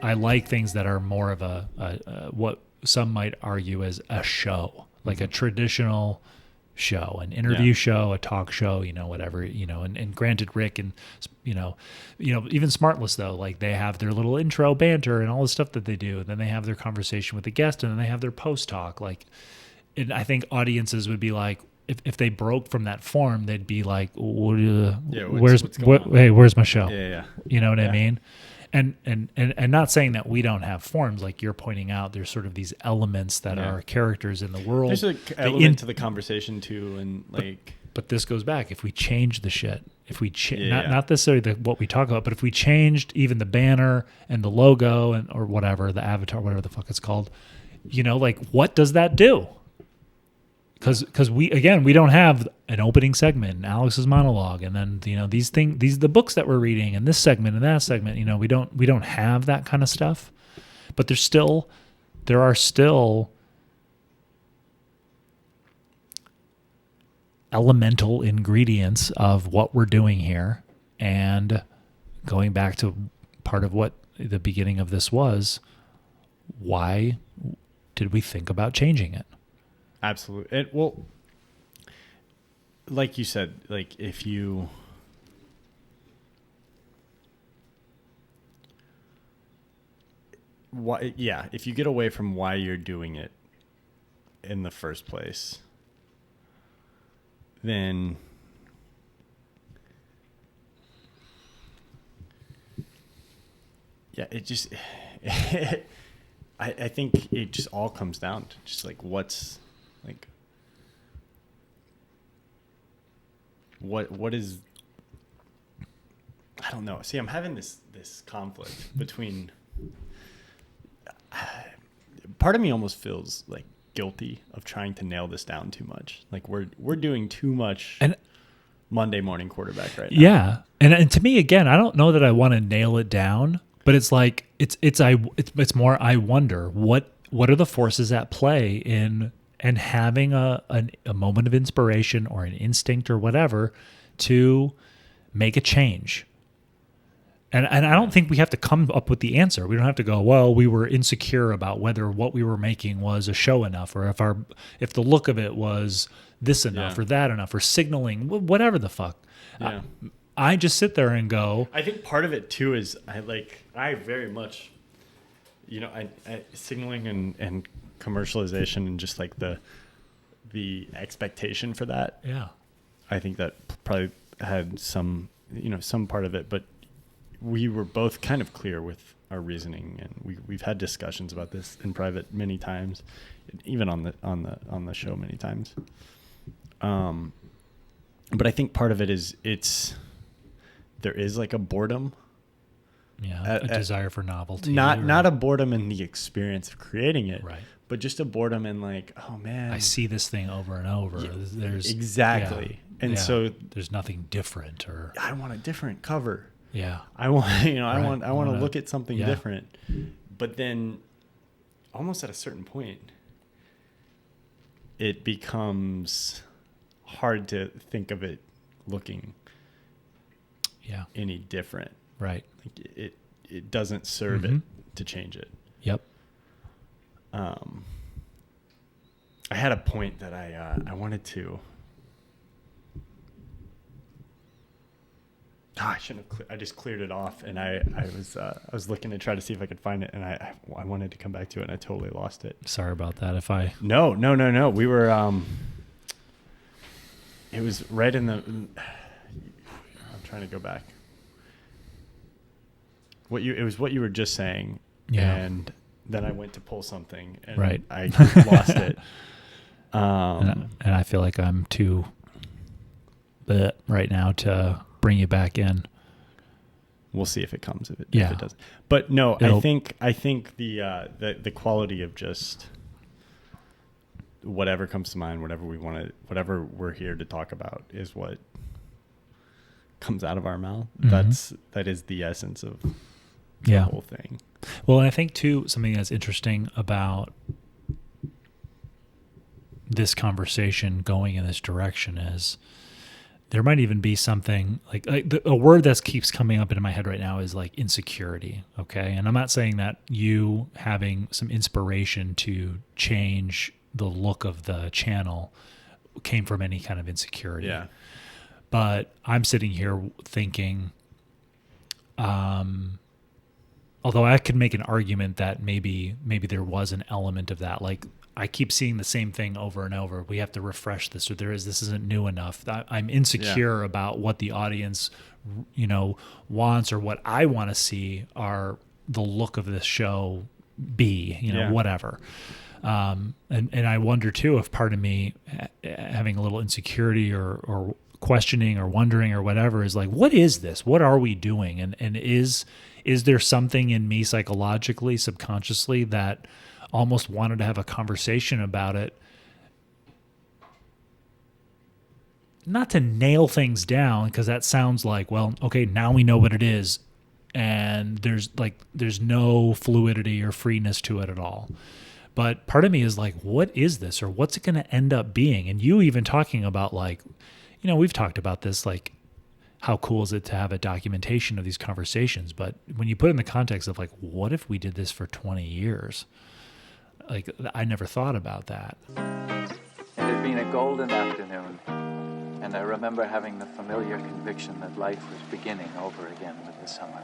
I like things that are more of a what some might argue as a show, like a traditional show, an interview show, a talk show, whatever, and granted Rick and, even Smartless though, like they have their little intro banter and all the stuff that they do. And then they have their conversation with the guest and then they have their post talk. Like, and I think audiences would be like, if they broke from that form, they'd be like, where's my show? Yeah. You know what I mean? And not saying that we don't have forms, like you're pointing out, there's sort of these elements that are characters in the world. There's an element to the conversation too, and But this goes back. If we change the shit, if we not necessarily what we talk about, but if we changed even the banner and the logo and or whatever, the avatar, whatever the fuck it's called, like what does that do? Because we don't have an opening segment, and Alex's monologue, and then the books that we're reading, and this segment and that segment. We don't have that kind of stuff. But there are still elemental ingredients of what we're doing here, and going back to part of what the beginning of this was. Why did we think about changing it? Absolutely. Like you said, like if you get away from why you're doing it in the first place, then it just I think it just all comes down to just like what's like what is, I don't know. See, I'm having this conflict between part of me almost feels like guilty of trying to nail this down too much. Like we're doing too much Monday morning quarterback right now. Yeah. And to me, again, I don't know that I want to nail it down, but it's like it's more I wonder what are the forces at play in and having a moment of inspiration or an instinct or whatever to make a change. And I don't think we have to come up with the answer. We don't have to go, well, we were insecure about whether what we were making was a show enough, or if the look of it was this enough or that enough, or signaling, whatever the fuck. Yeah. I just sit there and go. I think part of it too is I very much, I signaling and commercialization and just like the expectation for that. Yeah. I think that probably had some part of it, but we were both kind of clear with our reasoning, and we've had discussions about this in private many times, even on the show many times. But I think part of it is there is like a boredom. Yeah, a desire for novelty. Not a boredom in the experience of creating it, right? But just a boredom in like, oh man, I see this thing over and over. Yeah, there's exactly, and so there's nothing different, or I want a different cover. Yeah, I want right. I want to look at something different, but then almost at a certain point, it becomes hard to think of it looking any different. Right. Like it doesn't serve it to change it. Yep. I had a point that I wanted to. I shouldn't have. I just cleared it off, and I was looking to try to see if I could find it, and I wanted to come back to it, and I totally lost it. Sorry about that. No. We were. It was right in the. I'm trying to go back. It was what you were just saying, and then I went to pull something, and I lost it. And I feel like I'm too right now to bring you back in. We'll see if it comes. If it doesn't. But no, I think the quality of just whatever comes to mind, whatever we want to, whatever we're here to talk about, is what comes out of our mouth. That is the essence of the whole thing. Well, and I think too, something that's interesting about this conversation going in this direction is there might even be something like a word that keeps coming up into my head right now is like insecurity. Okay. And I'm not saying that you having some inspiration to change the look of the channel came from any kind of insecurity. Yeah. But I'm sitting here thinking, although I could make an argument that maybe there was an element of that. Like I keep seeing the same thing over and over. We have to refresh this, or this isn't new enough. I'm insecure about what the audience, wants, or what I want to see are the look of this show be, whatever. And I wonder too if part of me having a little insecurity or questioning or wondering or whatever is like, what is this? What are we doing? And is there something in me psychologically, subconsciously that almost wanted to have a conversation about it? Not to nail things down, because that sounds like, well, okay, now we know what it is. And there's no fluidity or freeness to it at all. But part of me is like, what is this? Or what's it going to end up being? And you even talking about like, we've talked about this, like, how cool is it to have a documentation of these conversations? But when you put it in the context of like, what if we did this for 20 years? Like, I never thought about that. It had been a golden afternoon, and I remember having the familiar conviction that life was beginning over again with the summer.